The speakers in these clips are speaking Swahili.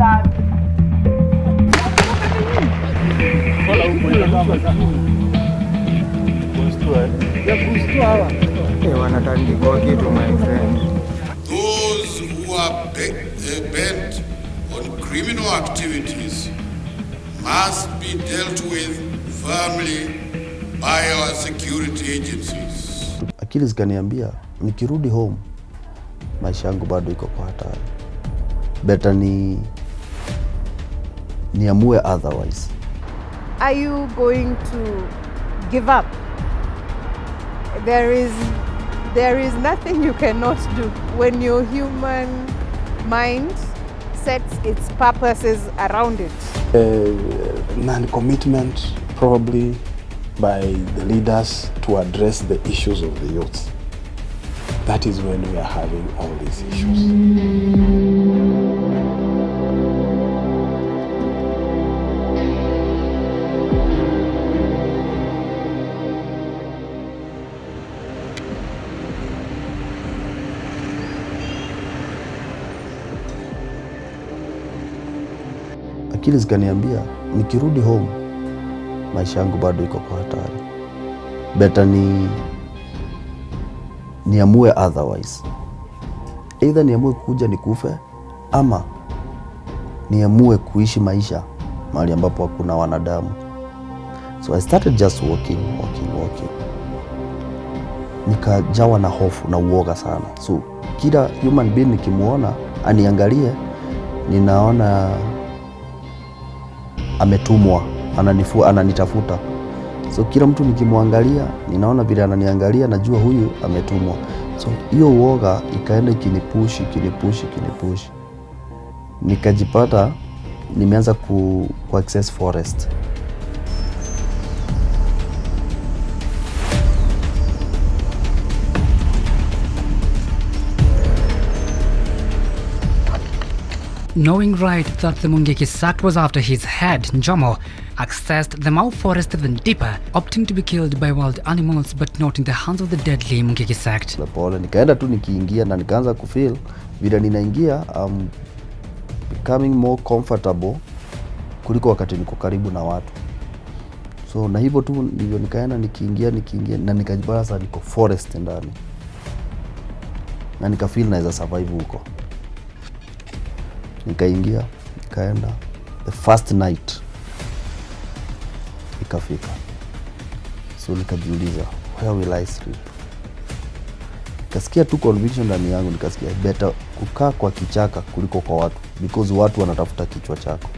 Those who are bent on criminal activities must be dealt with firmly by our security agencies. Akili zikaniambia nikirudi home maisha yangu bado iko kwa hatari. Better niamue otherwise. Are you going to give up? There is nothing you cannot do when your human mind sets its purposes around it. Non-commitment probably by the leaders to address the issues of the youth. That is when we are having all these issues. Akili zikaniambia nikirudi home maisha yangu bado iko kwa hatari. Better niamue otherwise. Either niamue kuja nikufe ama niamue kuishi maisha mahali ambapo hakuna wanadamu. So I started just walking. Nikajawa na hofu na uoga sana. So kila human being nikimuona aniangalie, ninaona ametumwa, ananitafuta. So kila mtu nikimwangalia, ninaona vile ananiangalia, najua huyu ametumwa. So hiyo uoga ikaenda ikinipush. Nikajipata nimeanza ku access forest. Knowing right that the Mungiki sect was after his head, Njomo accessed the Mau forest even deeper, opting to be killed by wild animals but not in the hands of the deadly Mungiki sect. Pole nikaenda tu nikiingia na nikaanza kufeel vile ninaingia becoming more comfortable kuliko wakati niko karibu na watu. So na hivyo tu ndivyo nikaenda nikiingia na nikajipata sasa niko forest ndani. Na nikafeel naweza survive huko. Nikaingia, nikaenda. The first night ikafika. So nikajiuliza, where will I sleep? Nikasikia tu conviction ndani yangu, nikasikia better kukaa kwa kichaka kuliko kwa watu, because watu wanatafuta kichwa chako.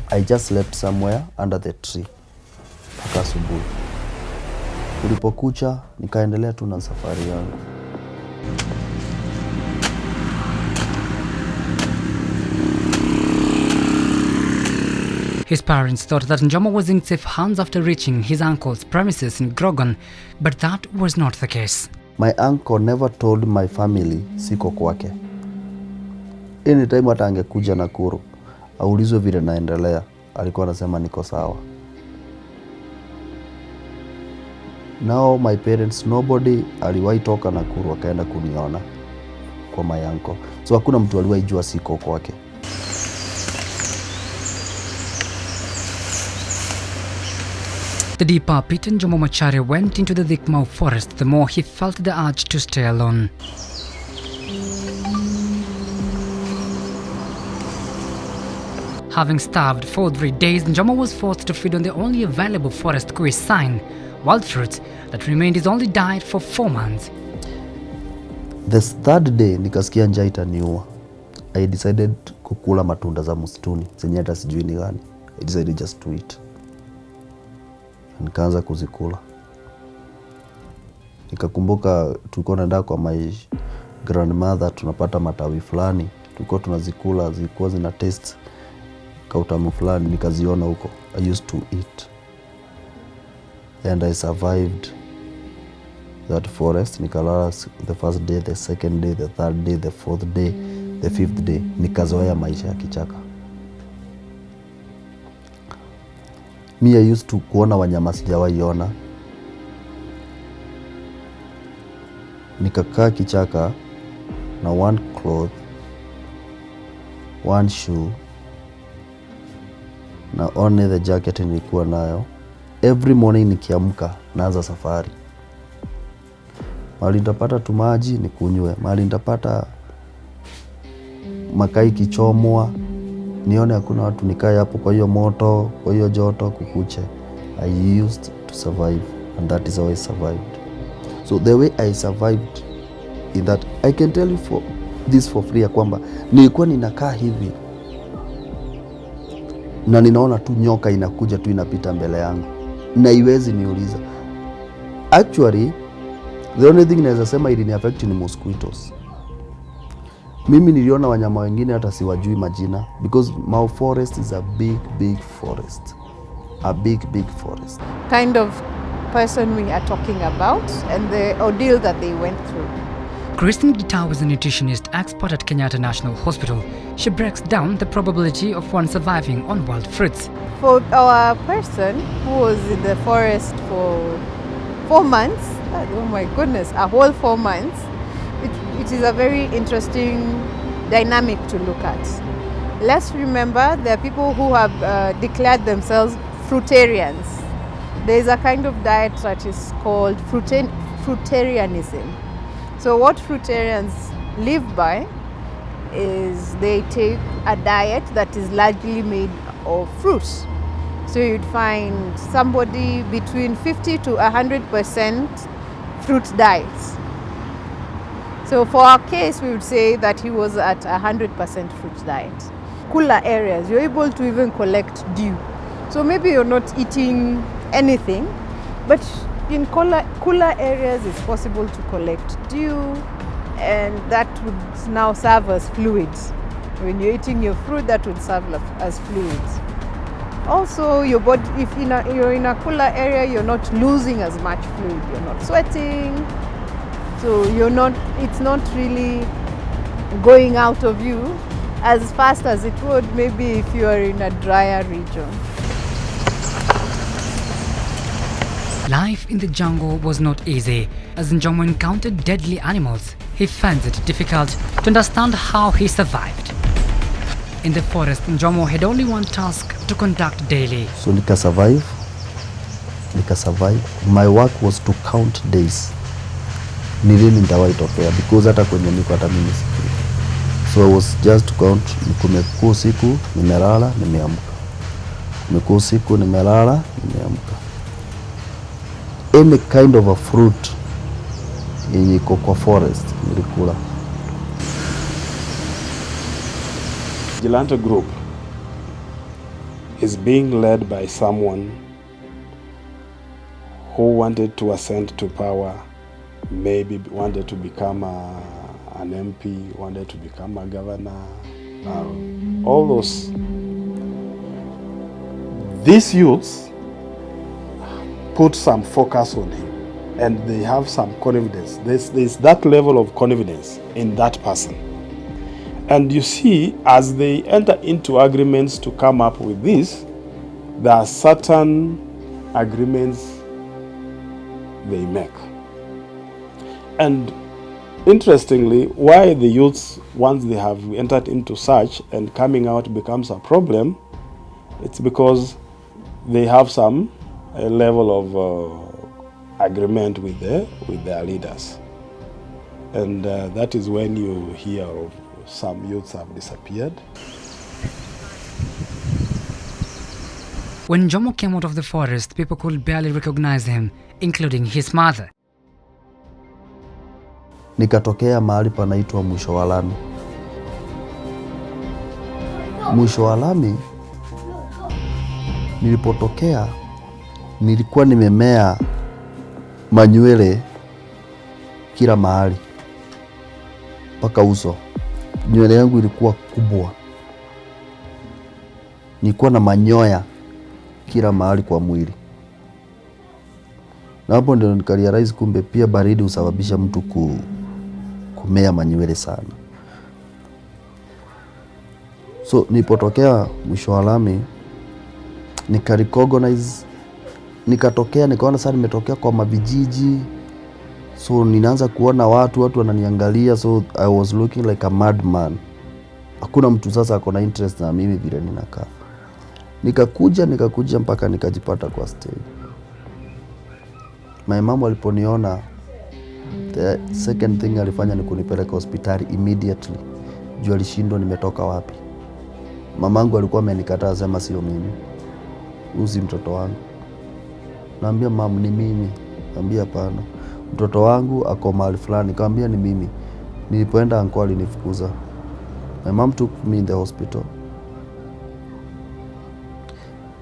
I just slept somewhere under the tree mpaka asubuhi. Kulipokucha nikaendelea tu na safari yangu. His parents thought that Njomo was in safe hands after reaching his uncle's premises in Grogan, but that was not the case. My uncle never told my family siko kwake. Anytime hata angekuja Nakuru, aulizwe vile naendelea, alikuwa anasema niko sawa. Now my parents, nobody aliwahi toka Nakuru akaenda kuniona kwa my uncle. So hakuna mtu aliwahi jua siko kwake. The deeper Peter Njomo Macharia went into the thick Mau forest, the more he felt the urge to stay alone. Having starved for 3 days, Njomo was forced to feed on the only available forest cuisine, wild fruits that remained his only diet for 4 months. The third day nikasikia njaa itaniua. I decided kukula matunda za msituni zenye hata sijui ni gani. I decided just to eat. Nikaanza kuzikula. Nikakumbuka tulikuwa tunaenda kwa my grandmother, tunapata matawi fulani, tulikuwa tunazikula, zilikuwa zina taste kautamu fulani, nikaziona huko. I used to eat and I survived that forest. Nikalala the first day, the second day, the third day, the fourth day, the fifth day. Nikazoea maisha ya kichaka. Me, I used to kuona wanyama sijawahi ona. Nikakaa kichaka na one cloth one shoe na only the jacket nilikuwa nayo. Every morning nikiamka naanza safari. Mahali nitapata tu maji nikunywe, mahali nitapata makaa ikichomwa nione hakuna watu, nikae hapo kwa hiyo moto, kwa hiyo joto kukuche. I used to survive, and that is how I survived. So the way I survived in that, I can tell you for free ya kwamba nilikuwa ninakaa hivi na ninaona tu nyoka inakuja tu inapita mbele yangu na iwezi niuliza. Actually, the only thing naweza sema ili ni affect ni mosquitoes. Mimi niliona wanyama wengine hata siwajui majina, because Mau forest is a big forest. A big forest. Kind of person we are talking about and the ordeal that they went through. Christine Gitau is a nutritionist expert at Kenyatta National Hospital. She breaks down the probability of one surviving on wild fruits. For our person who was in the forest for 4 months, oh my goodness, a whole 4 months, it is a very interesting dynamic to look at. Let's remember there are people who have declared themselves fruitarians. There is a kind of diet that is called fruitarianism. So what fruitarians live by is they take a diet that is largely made of fruits. So you'd find somebody between 50 to 100% fruit diets. So for our case, we would say that he was at 100% fruit diet. Cooler areas, you're able to even collect dew. So maybe you're not eating anything, but in cooler areas it's possible to collect dew, and that would now serve as fluids. When you're eating your fruit, that would serve as fluids. Also, your body, if you're in a cooler area, you're not losing as much fluid, you're not sweating, so it's not really going out of you as fast as it would maybe if you are in a drier region. Life in the jungle was not easy. As Njomo encountered deadly animals, he finds it difficult to understand how he survived. In the forest, Njomo had only one task to conduct daily. So nika survive. My work was to count days. Ni lini nitawaitokea, because hata kwenye niko hata mimi sikui. So I was just to count, kumekuwa usiku, nimelala, nimeamka. Kumekuwa usiku, nimelala, nimeamka. Any kind of a fruit yenye iko kwa forest nilikula. Vigilante group is being led by someone who wanted to ascend to power, maybe wanted to become an MP, wanted to become a governor, all those. These youths put some focus on him, and they have some confidence. There's that level of confidence in that person. And you see, as they enter into agreements to come up with this, there are certain agreements they make. And interestingly, why the youths, once they have entered into such and coming out becomes a problem, it's because they have some level of agreement with their leaders. And that is when you hear of some youths have disappeared. When Njomo came out of the forest, people could barely recognize him, including his mother. Nikatokea mahali panaitwa mwisho wa lami. Mwisho wa lami nilipotokea, nilikuwa nimemea manywele kila mahali mpaka uso. Nywele yangu ilikuwa kubwa. Nilikuwa na manyoya kila mahali kwa mwili. Na hapo ndio nikarealize kumbe pia baridi husababisha mtu kumea manywele sana. So nilipotokea mwisho wa lami, nikarecognize, nikatokea nikaona sasa nimetokea kwa mavijiji. So ninaanza kuona watu wananiangalia, so I was looking like a madman. hakuna mtu sasa ako na interest na mimi vile ninakaa. Nikakuja mpaka nikajipata kwa stage. My mom aliponiona, the second thing alifanya ni kunipeleka hospitali immediately. Juu alishindwa nimetoka wapi. Mamangu alikuwa amenikataa, sema sio mimi. Usi mtoto wangu. Naambia mama ni mimi. Naambia hapana. Mtoto wangu ako mahali fulani. Nikamwambia ni mimi. Nilipoenda uncle alinifukuza. My mom took me in the hospital.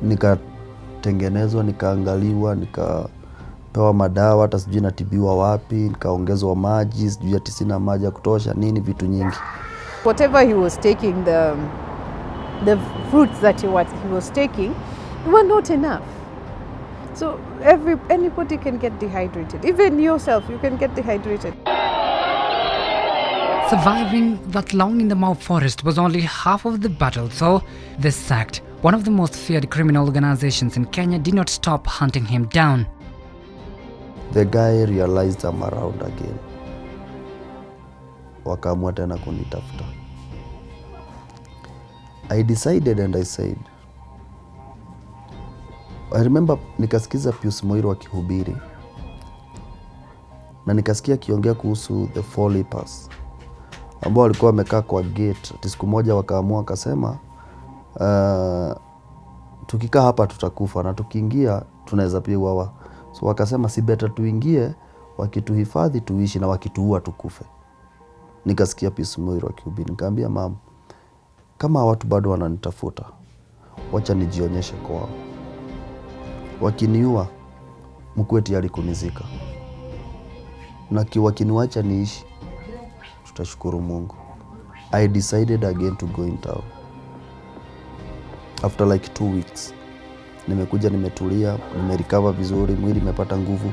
Nikatengenezwa, nikaangaliwa, nikapewa madawa, hata sijui natibiwa wapi, nikaongezwa maji, sijui ati sina maji ya kutosha, nini vitu nyingi. Whatever he was taking, the fruits that he was taking were not enough. So anybody can get dehydrated. Even yourself, you can get dehydrated. Surviving that long in the Mau forest was only half of the battle, so the SACT, one of the most feared criminal organizations in Kenya, did not stop hunting him down. The guy realized I'm around again. Wakaamua tena kunitafuta. I decided and I said, I remember nikasikiza Pius Moiro akihubiri na nikasikia akiongea kuhusu the four lepers ambao walikuwa wamekaa kwa gate. Siku moja wakaamua wakasema, tukikaa hapa tutakufa na tukiingia tunaweza pia uawa. So wakasema si better tuingie, wakituhifadhi tuishi na wakituua tukufe. Nikasikia Pius Moiro akihubiri, nikamwambia mama, kama watu bado wananitafuta, wacha nijionyeshe kwao. Wakiniua, mkuwe tayari kunizika. Na wakiniacha niishi, tutashukuru Mungu. I decided again to go in town. After like 2 weeks, nimekuja, nimetulia, nimerecover vizuri, mwili imepata nguvu.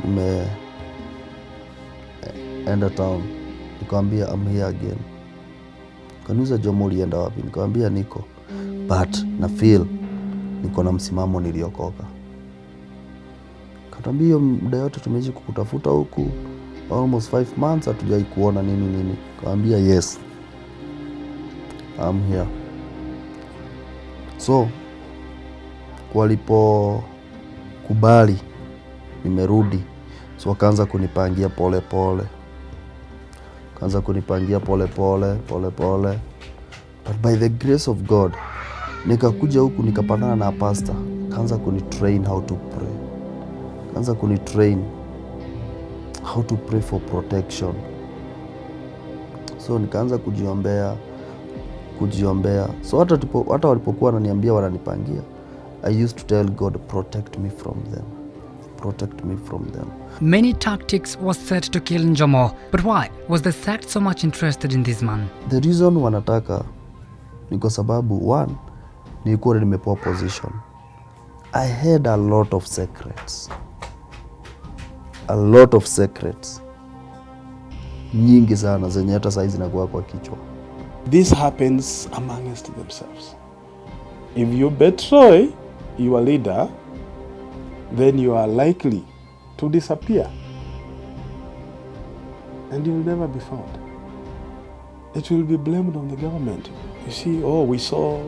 Nimeenda town. Nikamwambia I'm here again. Kaniuza Jomo ulienda wapi? Nikamwambia niko. But na feel niko na msimamo niliokoka. Katambia muda yote tumeishi kukutafuta huku. Almost 5 months hatujai kuona nini. Nikamwambia yes. I'm here. So walipo kubali nimerudi. So wakaanza kunipangia pole pole. But by the grace of God, nikakuja huku nikapatana na pastor. Kaanza kunitrain how to pray. Kaanza kunitrain how to pray for protection. So nikaanza kujiombea. So hata walipokuwa wananiambia wananipangia, I used to tell God, protect me from them. Many tactics was set to kill Njomo, but why was the SACT so much interested in this man? The reason wanataka ni kwa sababu one, nilikuwa nimepewa position. I had a lot of secrets. Nyingi sana zenye hata saizi nakuwa kwa kichwa. This happens amongst themselves. If you betray your leader, then you are likely to disappear and you will never be found. It will be blamed on the government. You see, we saw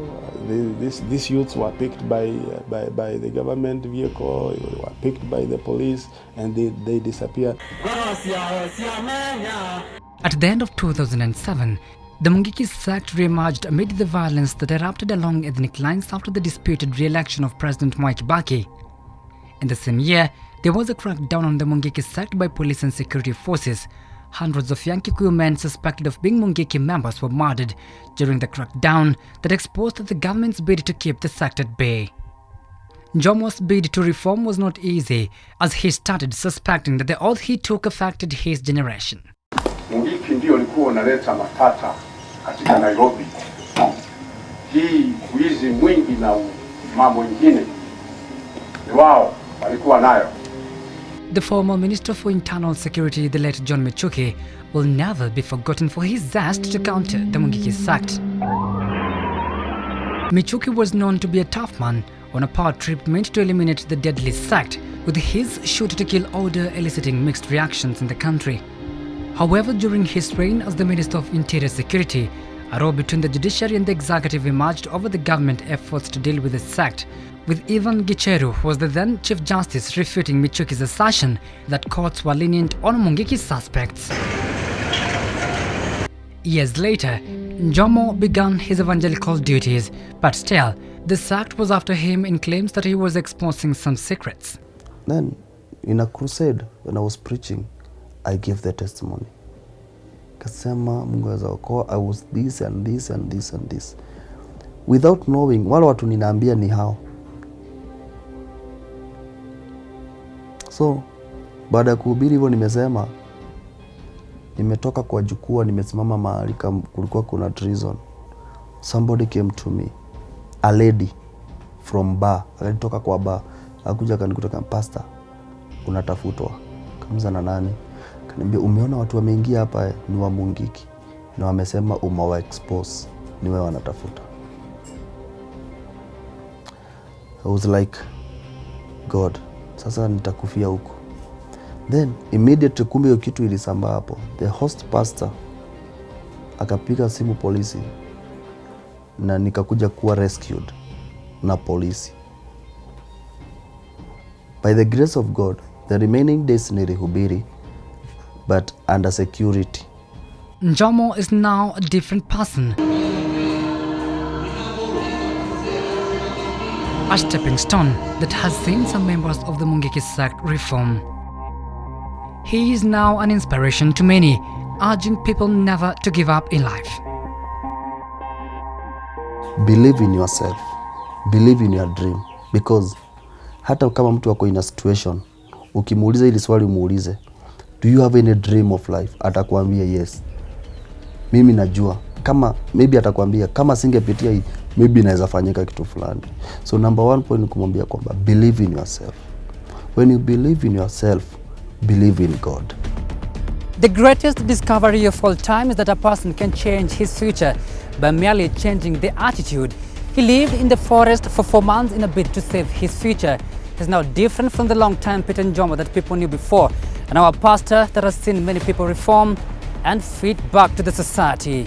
these youths were picked by the government vehicle, were picked by the police, and they disappeared. At the end of 2007, the Mungiki SACT re-emerged amid the violence that erupted along ethnic lines after the disputed re-election of President Mwai Kibaki. In the same year, there was a crackdown on the Mungiki SACT by police and security forces. Hundreds of young Kikuyu men suspected of being Mungiki members were murdered during the crackdown that exposed the government's bid to keep the SACT at bay. Njomo's bid to reform was not easy, as he started suspecting that the oath he took affected his generation. Mungiki ndio alikuwa unaleta matata katika Nairobi. Hii wizi mwingi na mambo mengine wao walikuwa nayo. The former Minister for Internal Security, the late John Michuki, will never be forgotten for his zest to counter the Mungiki SACT. Michuki was known to be a tough man on a power trip meant to eliminate the deadly SACT, with his shoot-to-kill order eliciting mixed reactions in the country. However, during his reign as the Minister of Interior Security, A row between the judiciary and the executive emerged over the government efforts to deal with the sect, with Ivan Gicheru, who was the then Chief Justice, refuting Michuki's assertion that courts were lenient on Mungiki's suspects. Years later, Njomo began his evangelical duties, but still, the sect was after him in claims that he was exposing some secrets. Then, in a crusade, when I was preaching, I gave the testimony. Kasema, Mungu aweza okoa, I was this and this and this and this. Without knowing, wale watu ninaambia ni hao. So, baada ya kuhubiri hivyo nimesema, nimetoka kwa jukwaa, nimesimama mahali kulikuwa kuna treason. Somebody came to me, a lady from bar, alitoka kwa bar, akuja akanikuta kama pastor, unatafutwa. Kamza na nani? Kaniambia umeona watu wameingia hapa ni wa Mungiki na wamesema umewa expose, ni wewe wanatafuta. I was like, God, sasa nitakufia huko. Then immediately kumbe hiyo kitu ilisambaa hapo. The host pastor akapiga simu polisi na nikakuja kuwa rescued na polisi. By the grace of God, the remaining days nilihubiri, but under security. Njomo is now a different person. A stepping stone that has seen some members of the Mungiki sect reform. He is now an inspiration to many, urging people never to give up in life. Believe in yourself. Believe in your dream. Because hata kama mtu wako in a situation, ukimuuliza ili swali umuulize, do you have any dream of life? Atakwambia yes. Mimi najua. Kama maybe atakwambia kama singepitia hii, maybe naweza fanyika kitu fulani. So number one point ni kumwambia kwamba believe in yourself. When you believe in yourself, believe in God. The greatest discovery of all time is that a person can change his future by merely changing the attitude. He lived in the forest for 4 months in a bid to save his future. He's now different from the long-time Peter Njomo that people knew before, and now a pastor that has seen many people reform and fit back to the society.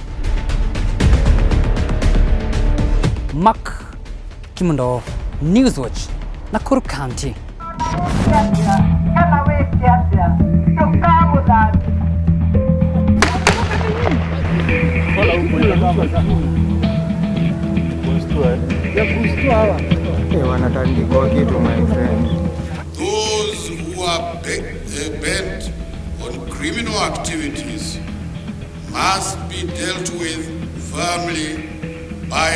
Mark Kimundo, Newswatch, Nakuru County. Those who are bent on criminal activities must be dealt with firmly by